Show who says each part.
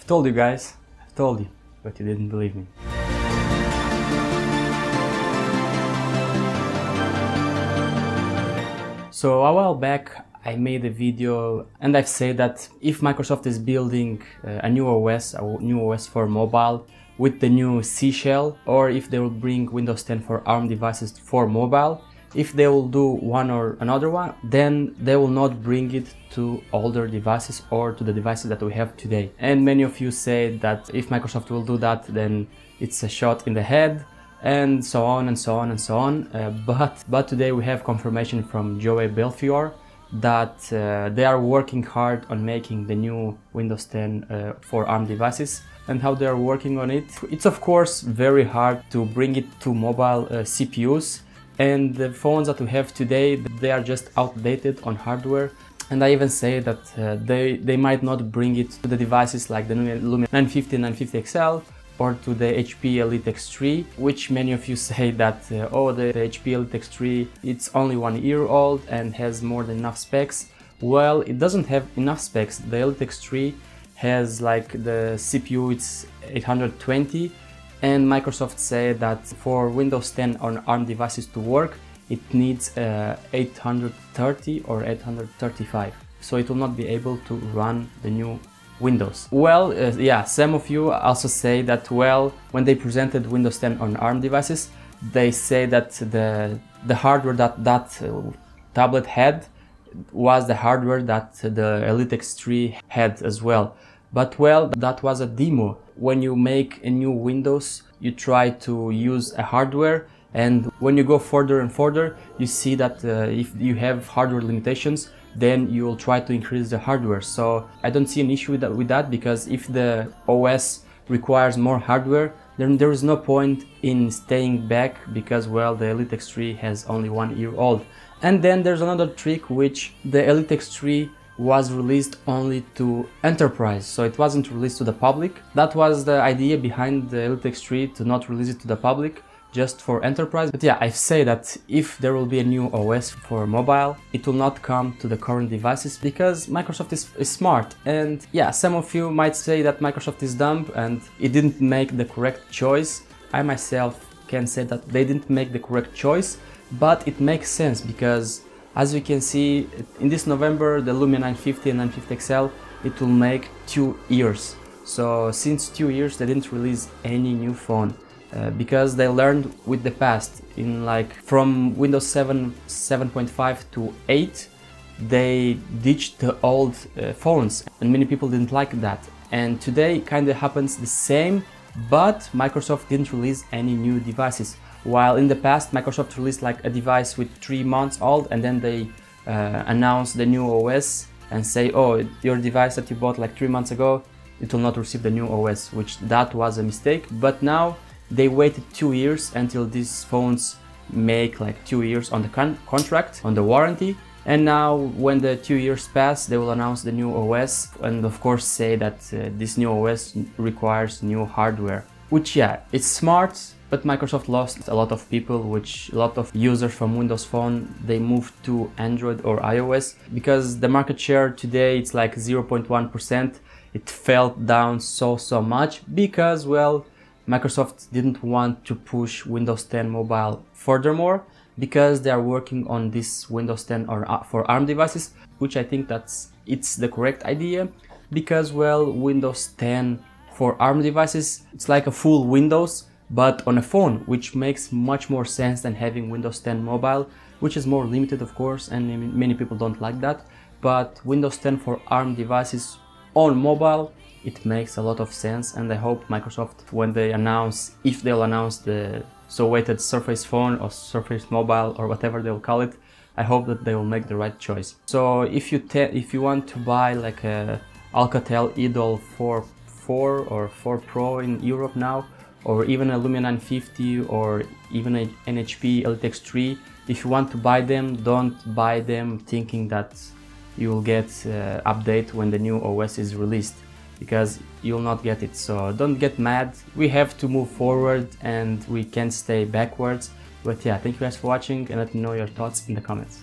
Speaker 1: I've told you guys, I've told you, but you didn't believe me. So a while back I made a video and I've said that if Microsoft is building a new OS for mobile with the new cshell, or if they will bring Windows 10 for ARM devices for mobile, if they will do one or another one, then they will not bring it to older devices or to the devices that we have today. And many of you say that if Microsoft will do that, then it's a shot in the head, and so on and so on and so on. But today we have confirmation from Joey Belfiore that they are working hard on making the new Windows 10 for ARM devices. And how they are working on it. It's of course very hard to bring it to mobile CPUs, and the phones that we have today, they are just outdated on hardware. And I even say that they might not bring it to the devices like the Lumia 950 and 950 XL or to the HP Elite X3, which many of you say that oh, the HP Elite X3, it's only 1 year old and has more than enough specs. Well, it doesn't have enough specs. The Elite X3 has like the CPU, it's 820, and Microsoft said that for Windows 10 on ARM devices to work, it needs 830 or 835, so it will not be able to run the new Windows. Well, yeah, some of you also say that, well, when they presented Windows 10 on ARM devices, they say that the hardware that tablet had was the hardware that the Elite X3 had as well. But well, that was a demo. When you make a new Windows, you try to use a hardware, and when you go further and further, you see that if you have hardware limitations, then you will try to increase the hardware. So I don't see an issue with that, because if the OS requires more hardware, then there is no point in staying back, because well, the Elite X3 has only 1 year old. And then there's another trick, which the Elite X3 was released only to enterprise, so it wasn't released to the public. That was the idea behind the Elite X3, to not release it to the public, just for enterprise. But yeah, I say that if there will be a new OS for mobile, it will not come to the current devices, because Microsoft is smart. And yeah, some of you might say that Microsoft is dumb and it didn't make the correct choice. I myself can say that they didn't make the correct choice, but it makes sense, because as we can see, in this November, the Lumia 950 and 950 XL, it will make 2 years. So since 2 years, they didn't release any new phone, because they learned with the past. In like from Windows 7, 7.5 to 8, they ditched the old phones, and many people didn't like that. And today kind of happens the same, but Microsoft didn't release any new devices. While in the past, Microsoft released like a device with 3 months old, and then they announced the new OS and say, oh, your device that you bought like 3 months ago, it will not receive the new OS, which that was a mistake. But now they waited 2 years until these phones make like 2 years on the contract, on the warranty. And now when the 2 years pass, they will announce the new OS, and of course say that this new OS requires new hardware. Which, yeah, it's smart, but Microsoft lost a lot of people, which a lot of users from Windows Phone, they moved to Android or iOS, because the market share today, it's like 0.1%. It fell down so much, because, well, Microsoft didn't want to push Windows 10 mobile furthermore, because they are working on this Windows 10 for ARM devices, which I think it's the correct idea, because, well, Windows 10 for ARM devices, it's like a full Windows, but on a phone, which makes much more sense than having Windows 10 mobile, which is more limited, of course, and many people don't like that. But Windows 10 for ARM devices on mobile, it makes a lot of sense, and I hope Microsoft, when they announce, if they'll announce the so awaited Surface Phone or Surface Mobile or whatever they'll call it, I hope that they will make the right choice. So if you want to buy like a Alcatel Idol 4 or 4 Pro in Europe now, or even a Lumia 950 or even an HP Elite X3, if you want to buy them, don't buy them thinking that you will get update when the new OS is released, because you'll not get it. So don't get mad. We have to move forward and we can't stay backwards. But yeah, thank you guys for watching, and let me know your thoughts in the comments.